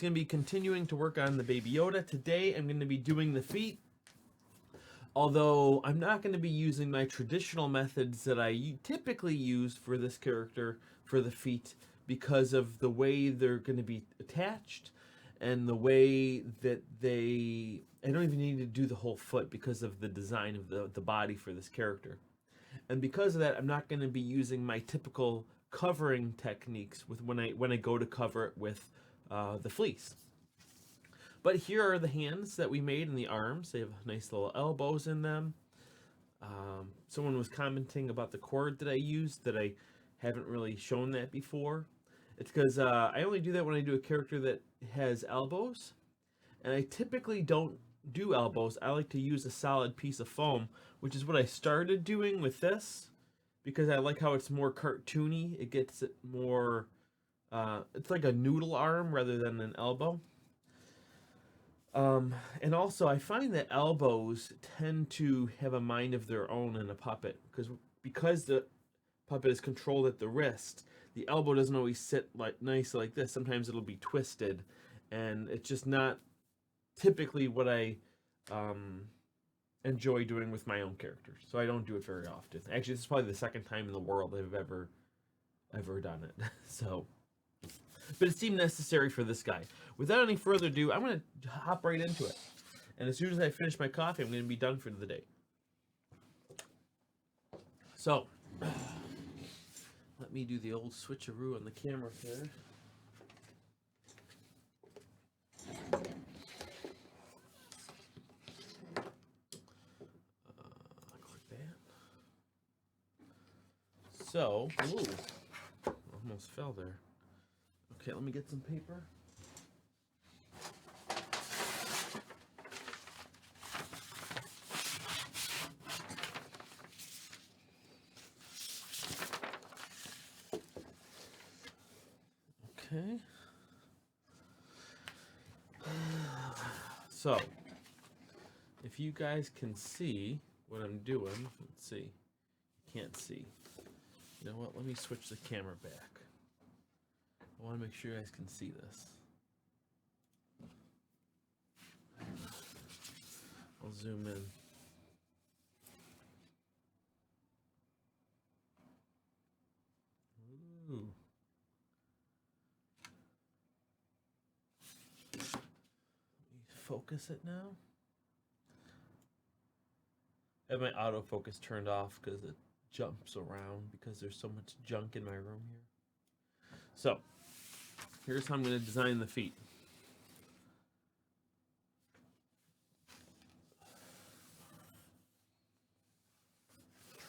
going to be continuing to work on the Baby Yoda. Today I'm going to be doing the feet. Although I'm not going to be using my traditional methods that I typically use for this character for the feet because of the way they're going to be attached and the way that I don't even need to do the whole foot because of the design of the body for this character. And because of that, I'm not going to be using my typical covering techniques with when I go to cover it with the fleece. But here are the hands that we made and the arms. They have nice little elbows in them. Someone was commenting about the cord that I used that I haven't really shown that before. It's because I only do that when I do a character that has elbows. And I typically don't do elbows. I like to use a solid piece of foam, which is what I started doing with this. Because I like how it's more cartoony. It gets it more... it's like a noodle arm rather than an elbow. And also, I find that elbows tend to have a mind of their own in a puppet because the puppet is controlled at the wrist. The elbow doesn't always sit nice like this. Sometimes it'll be twisted, and it's just not typically what I enjoy doing with my own characters. So I don't do it very often. Actually, this is probably the second time in the world I've ever done it. So. But it seemed necessary for this guy. Without any further ado, I'm going to hop right into it. And as soon as I finish my coffee, I'm going to be done for the day. So, let me do the old switcheroo on the camera here. Click that. So, ooh, almost fell there. Okay, let me get some paper. Okay. So, if you guys can see what I'm doing, let's see. Can't see. You know what? Let me switch the camera back. I want to make sure you guys can see this. I'll zoom in. Ooh. Let me focus it now. I have my autofocus turned off because it jumps around because there's so much junk in my room here. So, here's how I'm going to design the feet.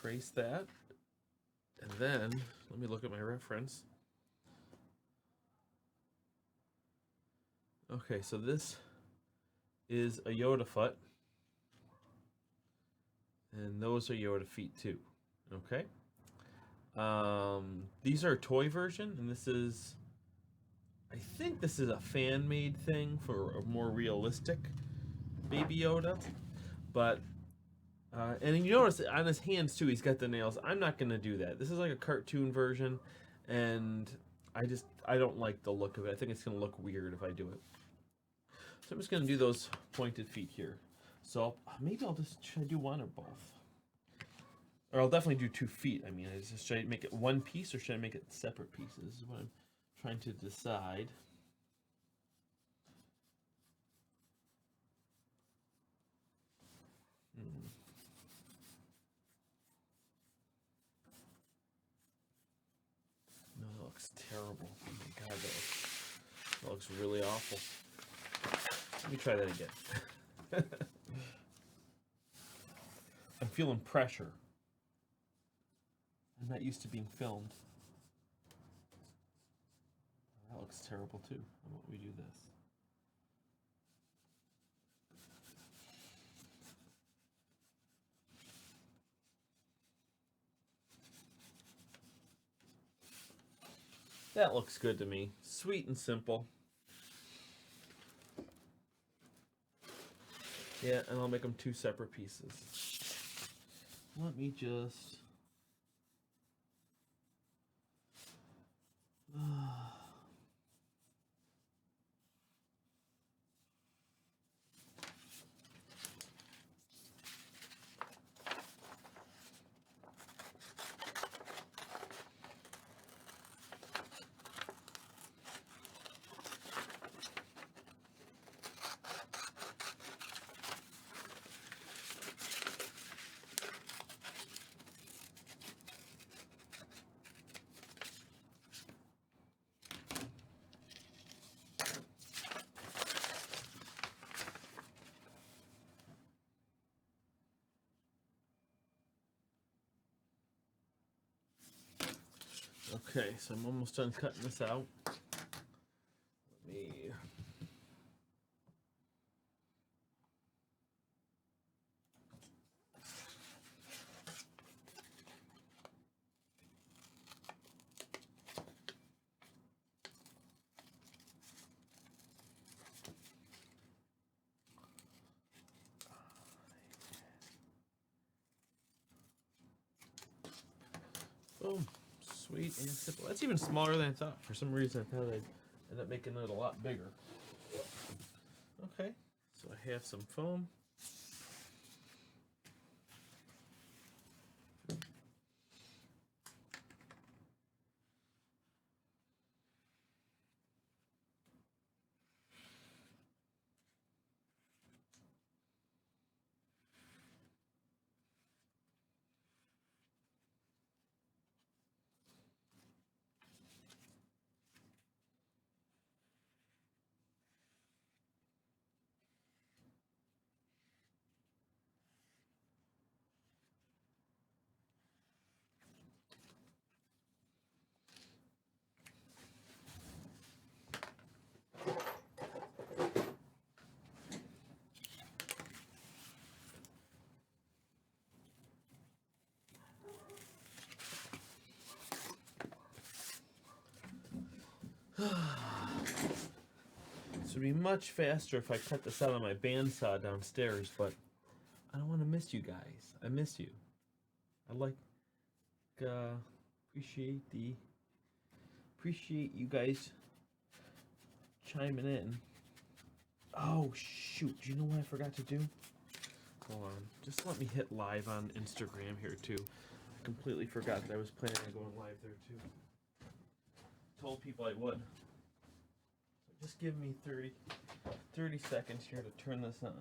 Trace that. And then, let me look at my reference. Okay, so this is a Yoda foot. And those are Yoda feet too. Okay? These are a toy version, and this is... I think this is a fan-made thing for a more realistic Baby Yoda, but and you notice on his hands too, he's got the nails. I'm not gonna do that. This is like a cartoon version, and I don't like the look of it. I think it's gonna look weird if I do it. So I'm just gonna do those pointed feet here. So maybe I'll just try to do one or both, or I'll definitely do 2 feet. I mean, should I make it one piece or should I make it separate pieces? Is what I'm trying to decide. No, that looks terrible. Oh my god, that looks really awful. Let me try that again. I'm feeling pressure. I'm not used to being filmed. That looks terrible too. How about we do this? That looks good to me. Sweet and simple. Yeah, and I'll make them 2 separate pieces. Let me just... Okay, so I'm almost done cutting this out. Let me... Boom. Sweet and simple. That's even smaller than I thought. For some reason, I thought I'd end up making it a lot bigger. Okay, so I have some foam. This would be much faster if I cut this out on my bandsaw downstairs, but I don't want to miss you guys. I miss you. I like appreciate you guys chiming in. Oh shoot, do you know what I forgot to do? Hold on, just let me hit live on Instagram here too. I completely forgot that I was planning on going live there too. Told people I would. So just give me 30 seconds here to turn this on.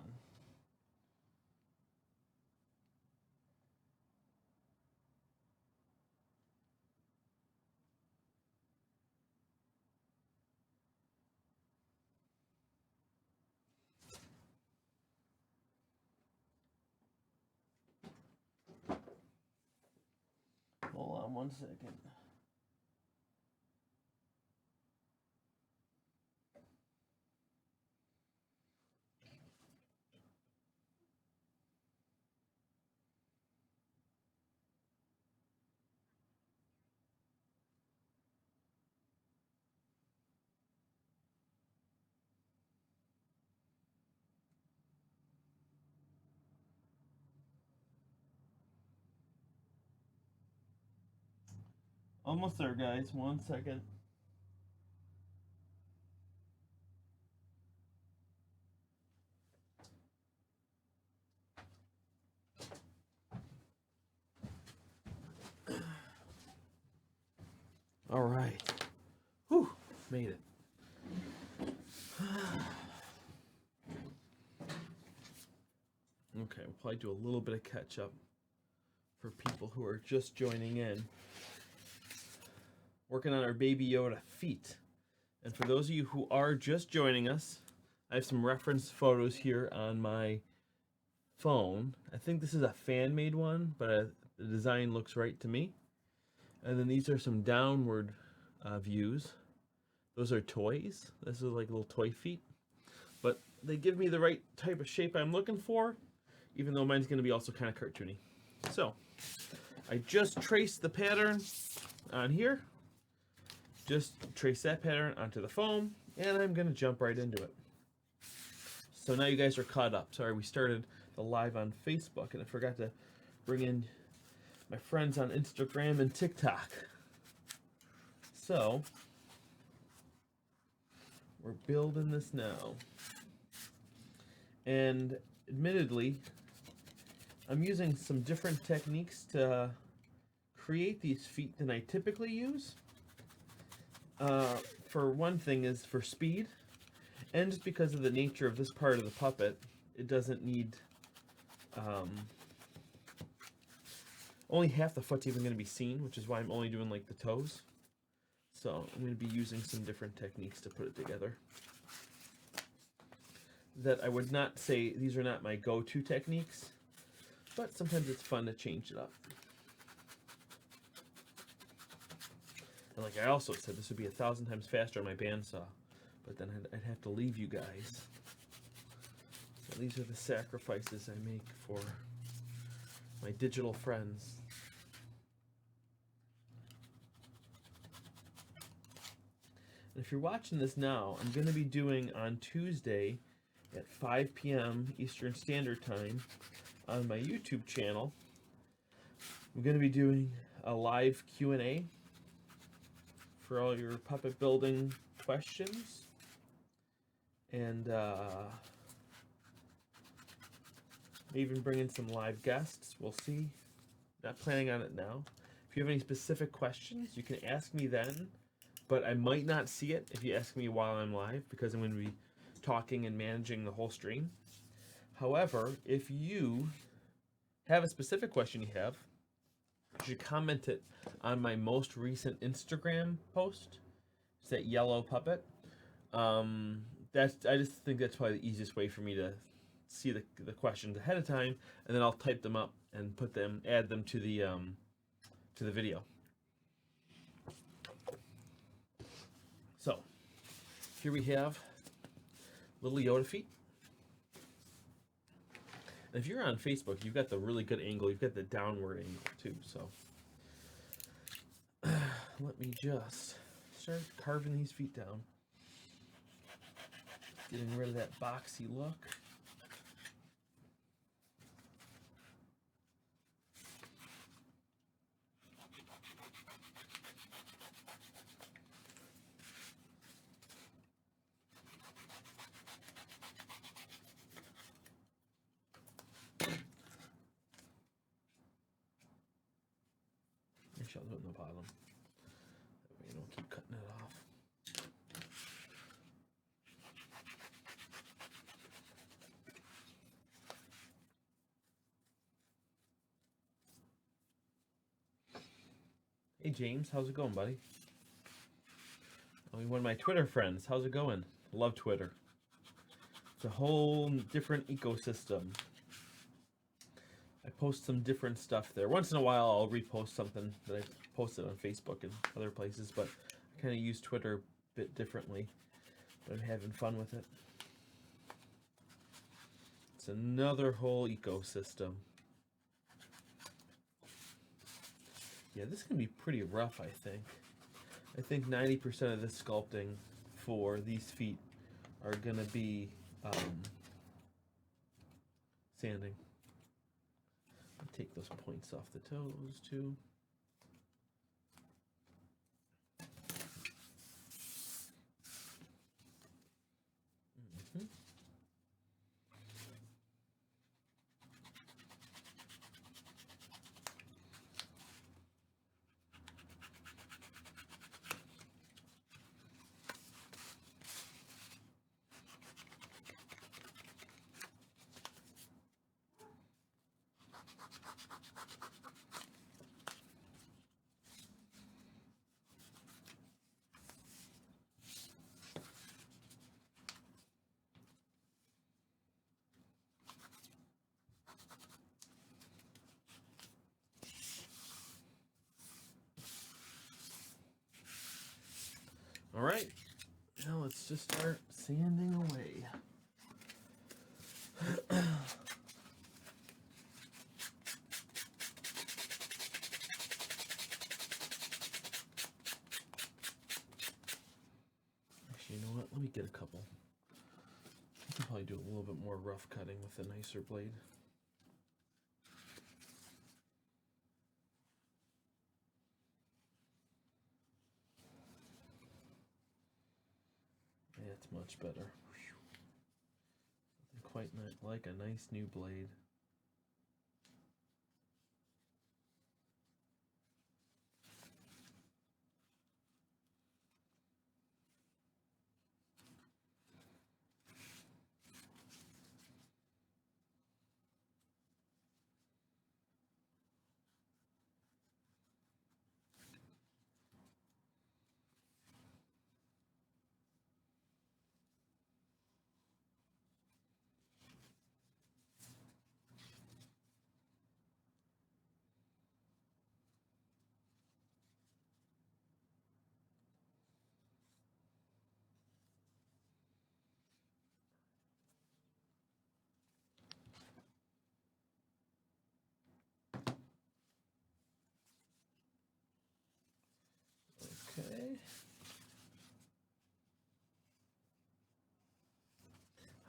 Hold on 1 second. Almost there, guys. 1 second. All right. Whew, made it. Okay, we'll probably do a little bit of catch up for people who are just joining in. Working on our Baby Yoda feet. And for those of you who are just joining us, I have some reference photos here on my phone. I think this is a fan-made one, but the design looks right to me. And then these are some downward views. Those are toys. This is like little toy feet. But they give me the right type of shape I'm looking for, even though mine's going to be also kind of cartoony. So, I just traced the pattern on here. Just trace that pattern onto the foam, and I'm going to jump right into it. So now you guys are caught up. Sorry, we started the live on Facebook, and I forgot to bring in my friends on Instagram and TikTok. So, we're building this now. And admittedly, I'm using some different techniques to create these feet than I typically use. For one thing is for speed, and just because of the nature of this part of the puppet, it doesn't need only half the foot's even going to be seen, which is why I'm only doing like the toes. So I'm going to be using some different techniques to put it together. That I would not say these are not my go-to techniques, but sometimes it's fun to change it up. And like I also said, this would be 1,000 times faster on my bandsaw, but then I'd have to leave you guys. So these are the sacrifices I make for my digital friends. And if you're watching this now, I'm going to be doing on Tuesday at 5 p.m. Eastern Standard Time on my YouTube channel. I'm going to be doing a live Q&A for all your puppet building questions. And even bring in some live guests. We'll see. Not planning on it now. If you have any specific questions, you can ask me then. But I might not see it if you ask me while I'm live, because I'm going to be talking and managing the whole stream. However, if you have a specific question you should comment it on my most recent Instagram post. It's that yellow puppet. I just think that's probably the easiest way for me to see the questions ahead of time, and then I'll type them up and add them to the video. So here we have little Yoda feet. And if you're on Facebook, you've got the really good angle. You've got the downward angle too. So let me just start carving these feet down. Getting rid of that boxy look. Actually, I'll do it in the bottom. That way you don't keep cutting it off. Hey James, how's it going, buddy? Oh, you're one of my Twitter friends. How's it going? Love Twitter. It's a whole different ecosystem. I post some different stuff there. Once in a while, I'll repost something that I posted on Facebook and other places, but I kind of use Twitter a bit differently. But I'm having fun with it. It's another whole ecosystem. Yeah, this can be pretty rough, I think. I think 90% of this sculpting for these feet are going to be sanding. Take those points off the toes too. All right, now let's just start sanding away. Actually, you know what? Let me get a couple. I can probably do a little bit more rough cutting with a nicer blade. That's much better. Quite like a nice new blade.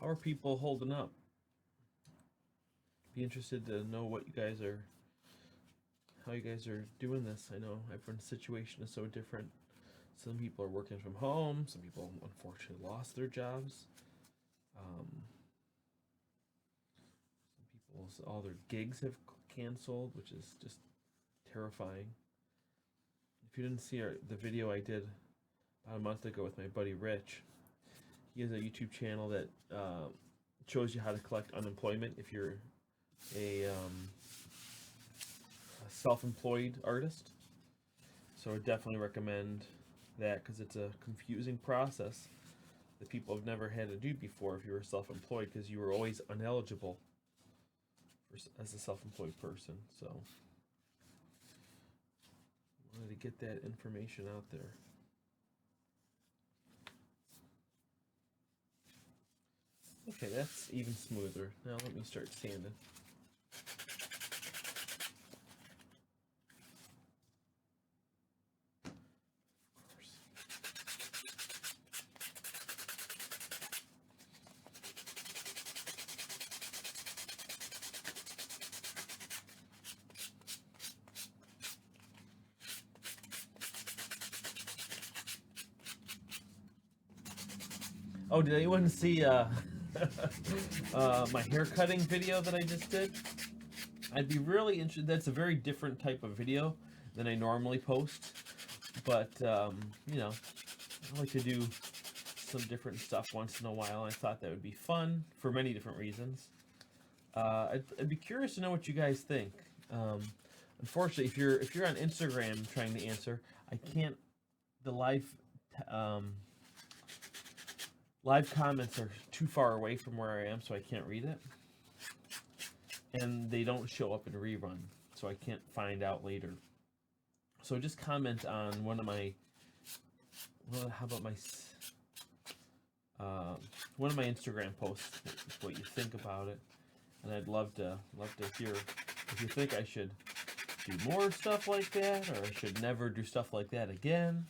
How are people holding up? Be interested to know what you guys are, how you guys are doing this. I know everyone's situation is so different. Some people are working from home. Some people unfortunately lost their jobs. Some people's all their gigs have canceled, which is just terrifying. If you didn't see the video I did about a month ago with my buddy Rich, he has a YouTube channel that shows you how to collect unemployment if you're a self-employed artist. So I definitely recommend that because it's a confusing process that people have never had to do before if you were self-employed, because you were always ineligible as a self-employed person. So I wanted to get that information out there. Okay, that's even smoother. Now let me start sanding. Oh, did anyone see my hair cutting video that I just did? I'd be really interested. That's a very different type of video than I normally post. But, you know, I like to do some different stuff once in a while. I thought that would be fun for many different reasons. I'd be curious to know what you guys think. Unfortunately, if you're on Instagram trying to answer, I can't. The live comments are too far away from where I am, so I can't read it. And they don't show up in rerun, so I can't find out later. So just comment on one of my, well, how about my, one of my Instagram posts, what you think about it, and I'd love to hear if you think I should do more stuff like that, or I should never do stuff like that again.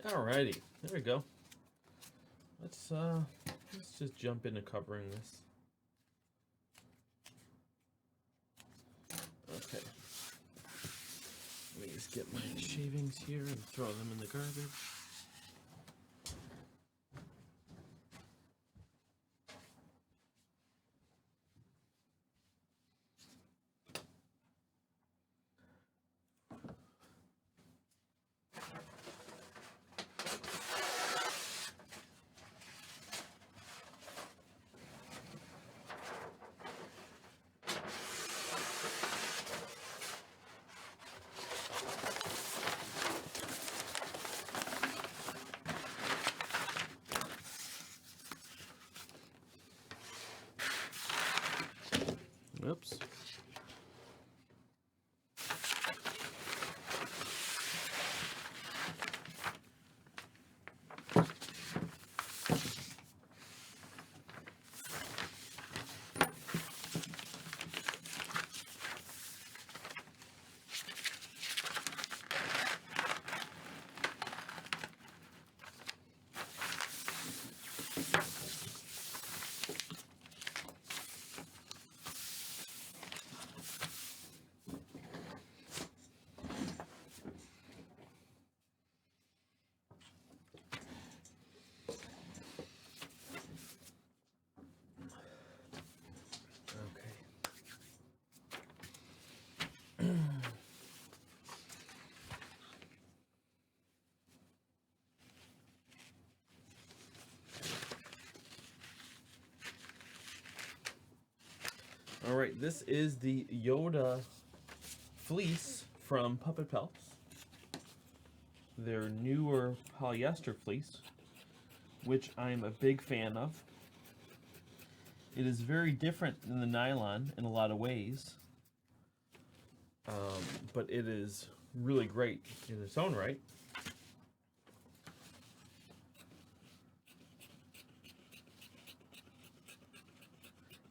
Alrighty, there we go. Let's just jump into covering this. Okay. Let me just get my shavings here and throw them in the garbage. All right, this is the Yoda fleece from Puppet Pelts. Their newer polyester fleece, which I'm a big fan of. It is very different than the nylon in a lot of ways, but it is really great in its own right.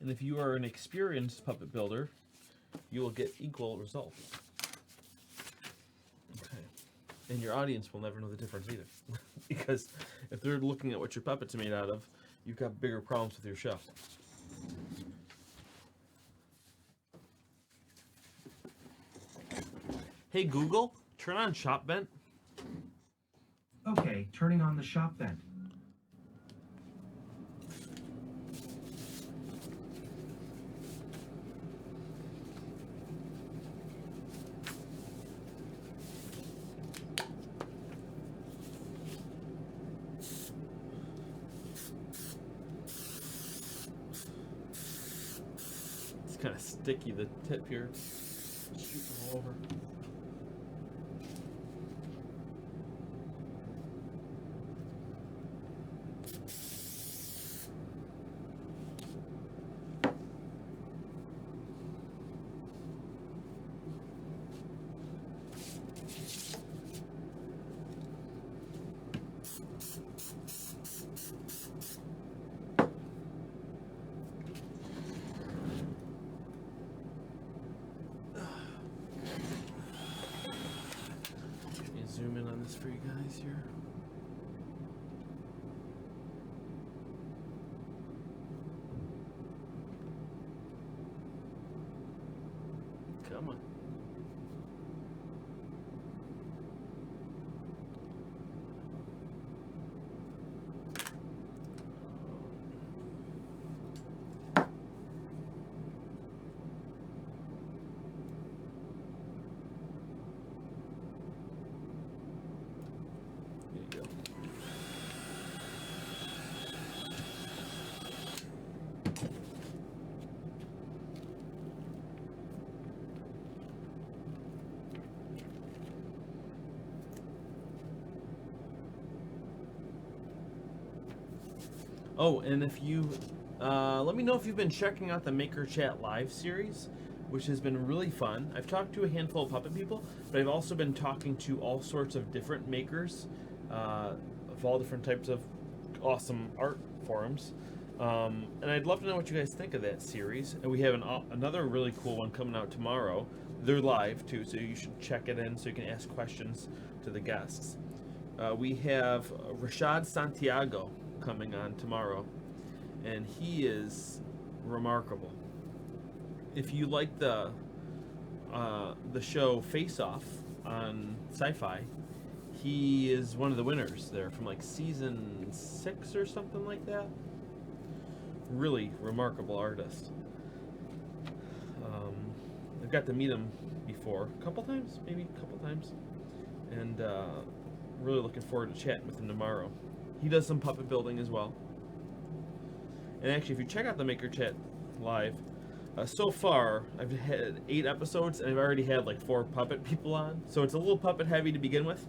And if you are an experienced puppet builder, you will get equal results. Okay. And your audience will never know the difference either. Because if they're looking at what your puppet's made out of, you've got bigger problems with your show. Hey Google, turn on shop vent. Okay, turning on the shop vent. It's kind of sticky, the tip here. Shooting all over. Zoom in on this for you guys here. Come on. There you go. Oh, and if you, let me know if you've been checking out the Maker Chat Live series, which has been really fun. I've talked to a handful of puppet people, but I've also been talking to all sorts of different makers of all different types of awesome art forums. And I'd love to know what you guys think of that series. And we have another really cool one coming out tomorrow. They're live too, so you should check it in so you can ask questions to the guests. We have Rashad Santiago coming on tomorrow, and he is remarkable. If you like the show Face Off on Sci-Fi, he is one of the winners there from like season 6 or something like that. Really remarkable artist. I've got to meet him before, a couple times, and really looking forward to chatting with him tomorrow. He does some puppet building as well. And actually, if you check out the Maker Chat Live, so far I've had 8 episodes, and I've already had like 4 puppet people on. So it's a little puppet heavy to begin with,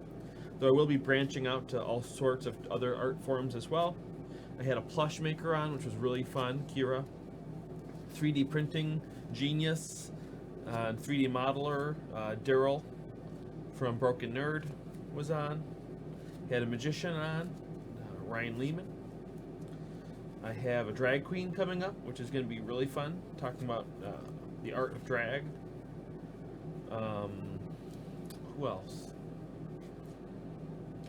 though I will be branching out to all sorts of other art forms as well. I had a plush maker on, which was really fun, Kira. 3D printing genius, 3D modeler, Daryl from Broken Nerd was on. Had a magician on, Ryan Lehman. I have a drag queen coming up, which is going to be really fun, talking about the art of drag. Who else?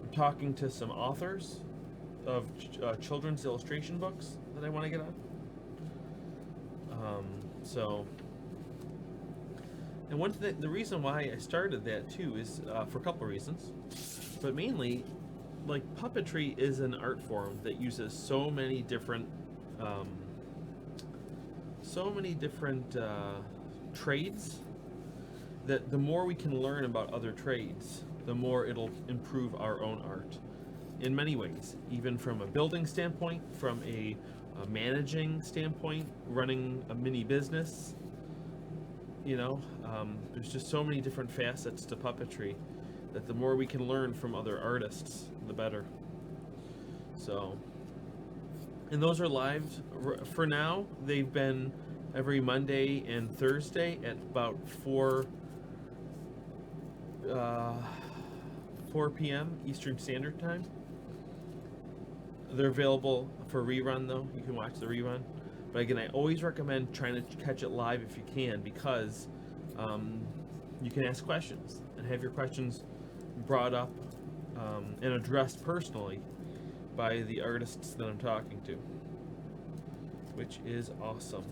I'm talking to some authors of children's illustration books that I want to get on. And one thing, the reason why I started that too is for a couple reasons, but mainly, like, puppetry is an art form that uses so many different trades, that the more we can learn about other trades, the more it'll improve our own art in many ways, even from a building standpoint, from a managing standpoint, running a mini business, There's just so many different facets to puppetry that the more we can learn from other artists, the better. So, and those are live for now. They've been every Monday and Thursday at about 4 p.m. Eastern Standard Time. They're available for rerun, though. You can watch the rerun. But again, I always recommend trying to catch it live if you can, because you can ask questions and have your questions brought up and addressed personally by the artists that I'm talking to, which is awesome.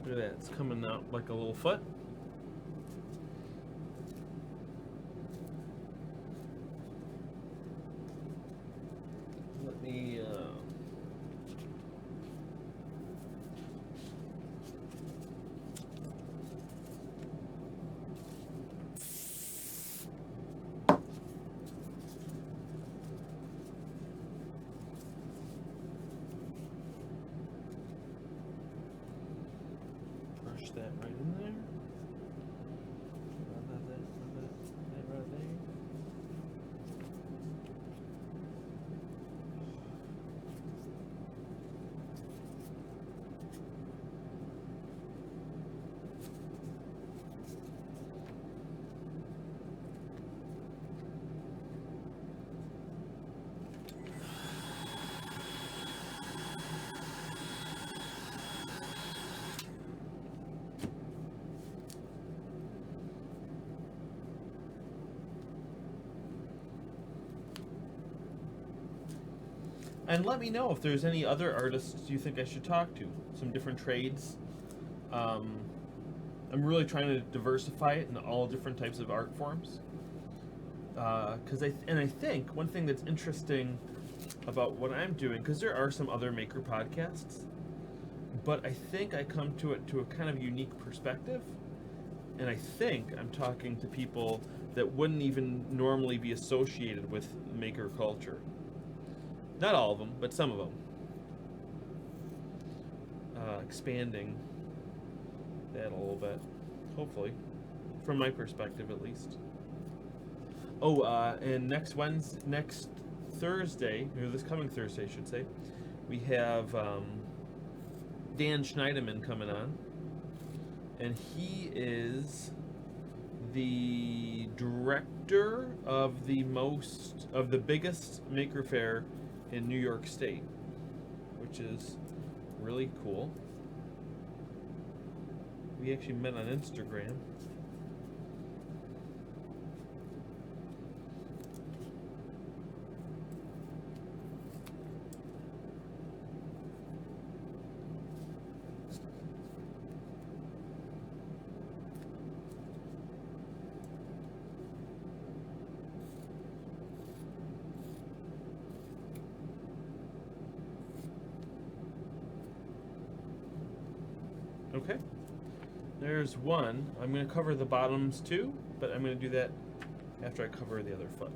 Look at that, it's coming out like a little foot. Let me brush that right in there. That right there. And let me know if there's any other artists you think I should talk to. Some different trades. I'm really trying to diversify it in all different types of art forms. Because I think one thing that's interesting about what I'm doing, because there are some other maker podcasts, but I think I come to it to a kind of unique perspective. And I think I'm talking to people that wouldn't even normally be associated with maker culture. Not all of them, but some of them. Expanding that a little bit, hopefully, from my perspective at least. Oh, and next Thursday, or this coming Thursday, I should say, we have Dan Schneiderman coming on, and he is the director of the biggest maker fair in New York State, which is really cool. We actually met on Instagram. Okay, there's one. I'm going to cover the bottoms too, but I'm going to do that after I cover the other foot.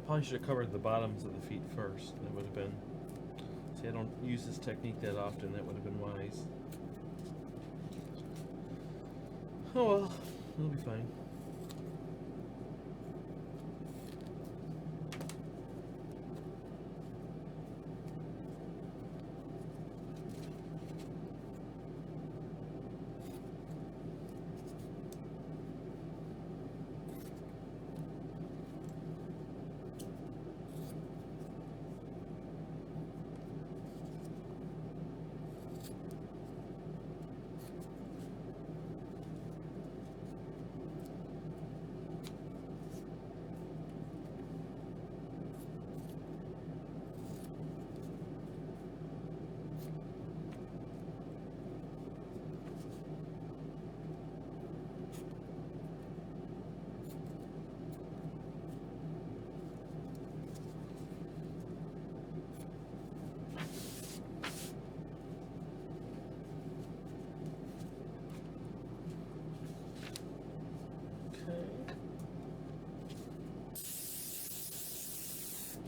probably should have covered the bottoms of the feet first. That would have been... See, I don't use this technique that often. That would have been wise. Oh well, it'll be fine.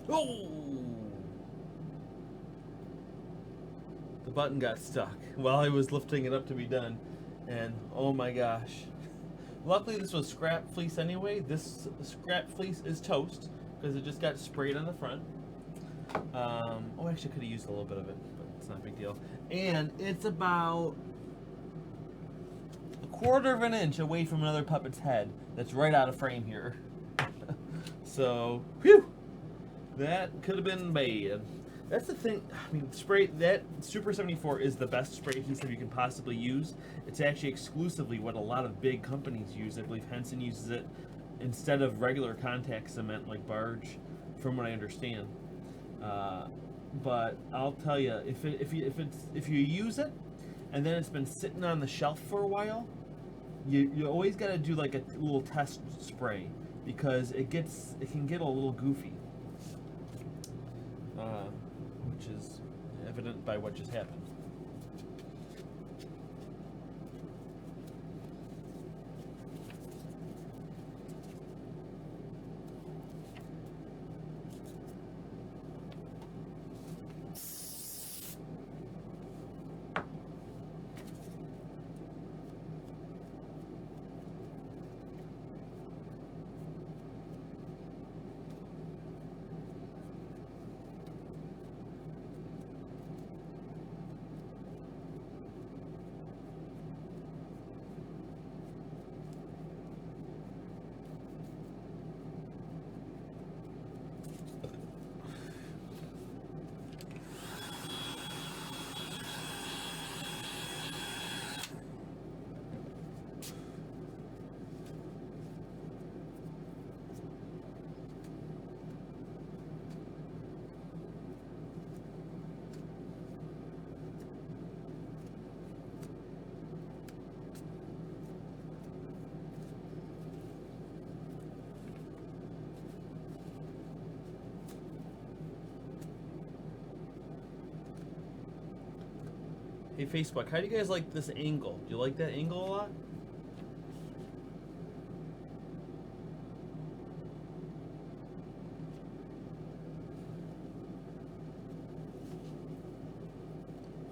Oh! The button got stuck while I was lifting it up to be done, and oh my gosh. Luckily this was scrap fleece anyway. This scrap fleece is toast because it just got sprayed on the front. Oh, actually I could have used a little bit of it, but it's not a big deal. And it's about a quarter of an inch away from another puppet's head that's right out of frame here. So, whew! That could have been bad. That's the thing. I mean, that Super 74 is the best spray adhesive you can possibly use. It's actually exclusively what a lot of big companies use. I believe Henson uses it instead of regular contact cement like Barge, from what I understand. But I'll tell you, if you use it and then it's been sitting on the shelf for a while, you always got to do like a little test spray because it can get a little goofy. Which is evident by what just happened. Hey Facebook, how do you guys like this angle? Do you like that angle a lot?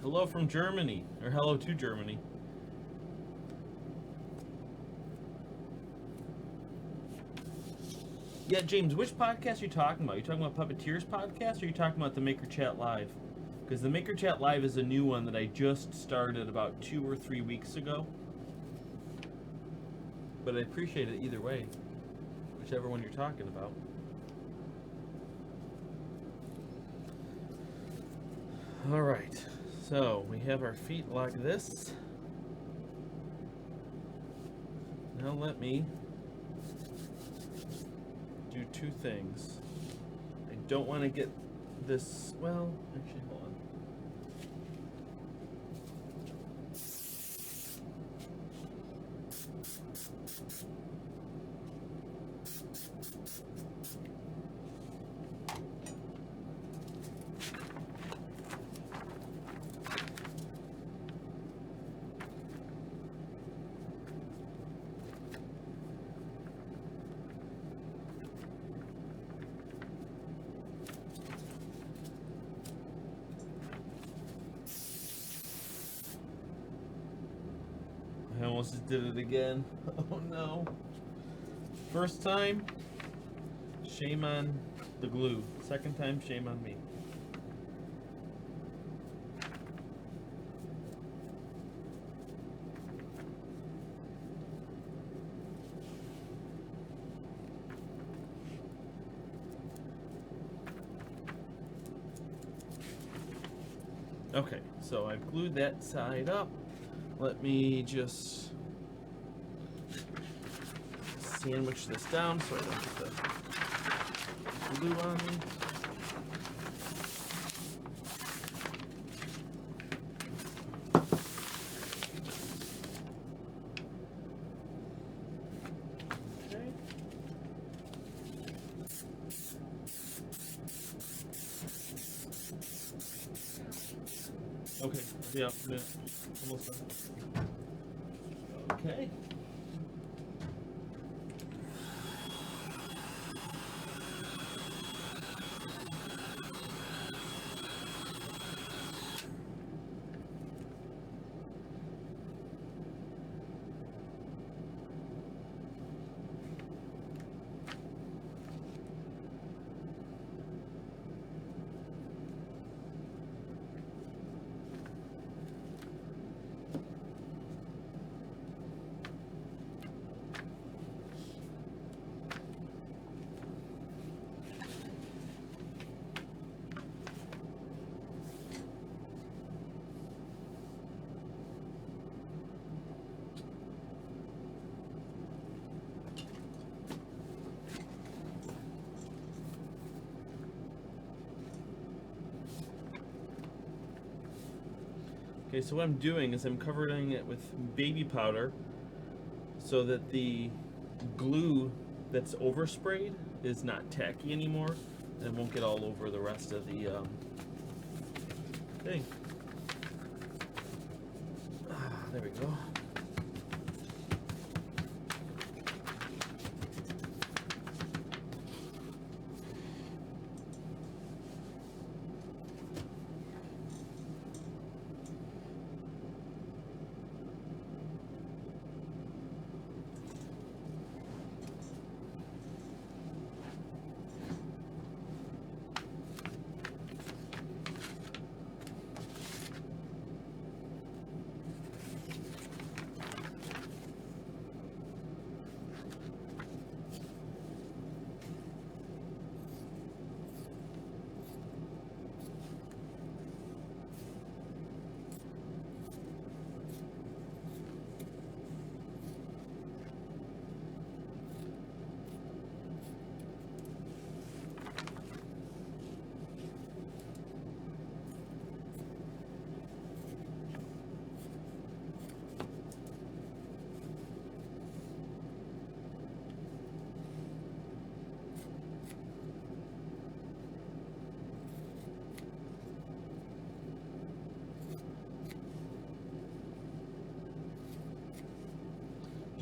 Hello from Germany, or hello to Germany. Yeah, James, which podcast are you talking about? Are you talking about Puppeteers podcast, or are you talking about the Maker Chat Live? Because the Maker Chat Live is a new one that I just started about 2 or 3 weeks ago. But I appreciate it either way, whichever one you're talking about. All right, so we have our feet like this. Now let me do 2 things. I don't want to get this, well, actually, hold on. almost did it again. Oh no. First time, shame on the glue. Second time, shame on me. Okay, so I've glued that side up. Let me just sandwich this down so I don't get the glue on me. Okay, yeah, almost done. Okay. Okay, so what I'm doing is I'm covering it with baby powder so that the glue that's oversprayed is not tacky anymore and it won't get all over the rest of the thing. There we go.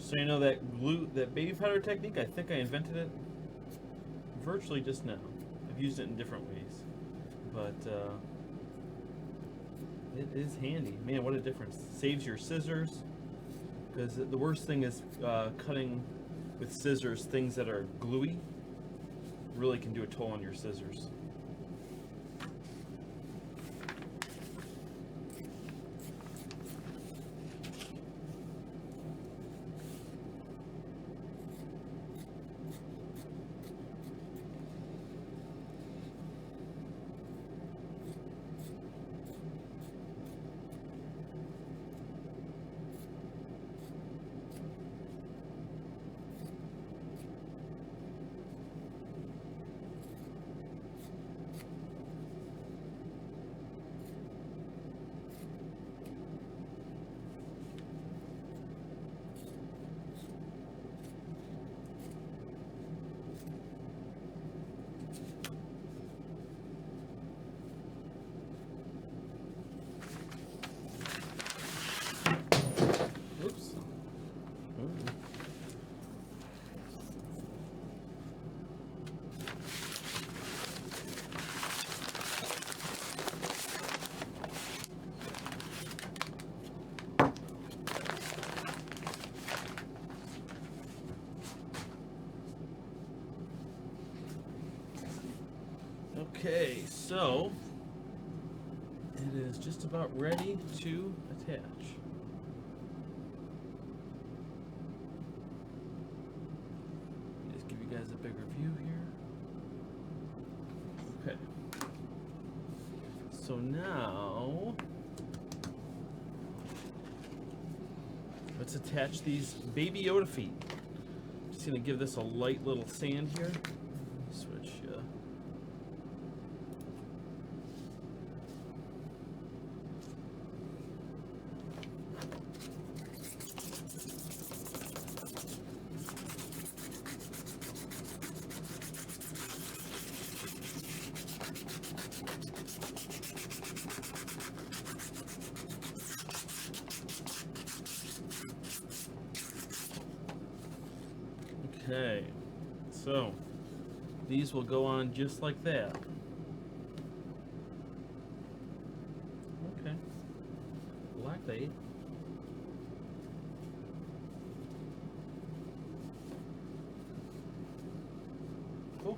So you know that glue, that baby powder technique, I think I invented it virtually just now. I've used it in different ways, but it is handy. Man, what a difference. Saves your scissors, because the worst thing is cutting with scissors things that are gluey. Really can do a toll on your scissors. Okay, so it is just about ready to attach. Just give you guys a bigger view here. Okay. So now let's attach these baby Yoda feet. Just gonna give this a light little sand here. Switch. Okay, so these will go on just like that. Okay, like that. Cool.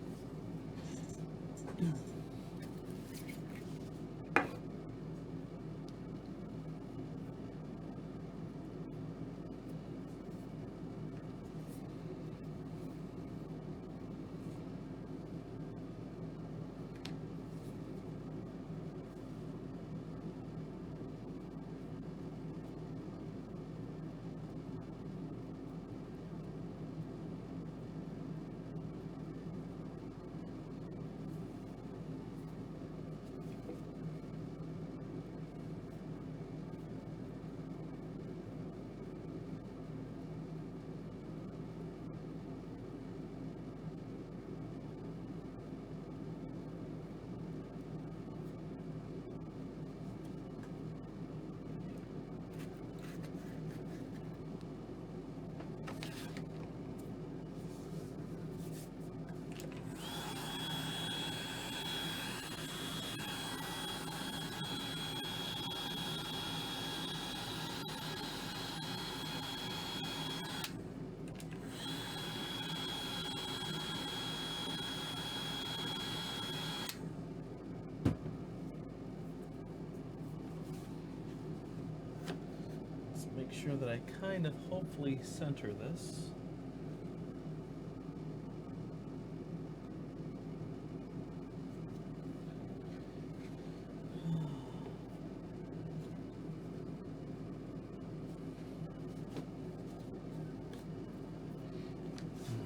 Make sure that I kind of hopefully center this.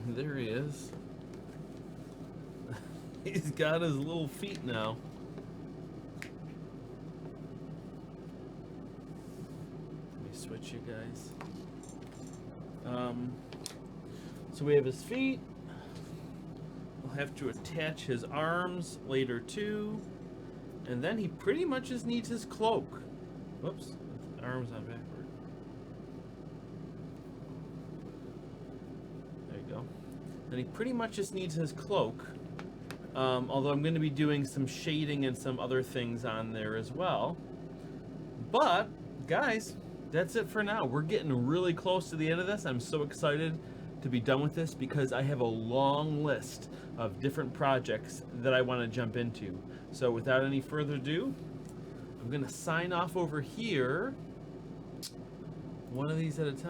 There he is. He's got his little feet now. Switch you guys. So we have his feet. We'll have to attach his arms later too, and then he pretty much just needs his cloak. Whoops, arms on backward. There you go. Then he pretty much just needs his cloak. Although I'm going to be doing some shading and some other things on there as well. But guys, that's it for now. We're getting really close to the end of this. I'm so excited to be done with this because I have a long list of different projects that I want to jump into. So without any further ado, I'm going to sign off over here, one of these at a time.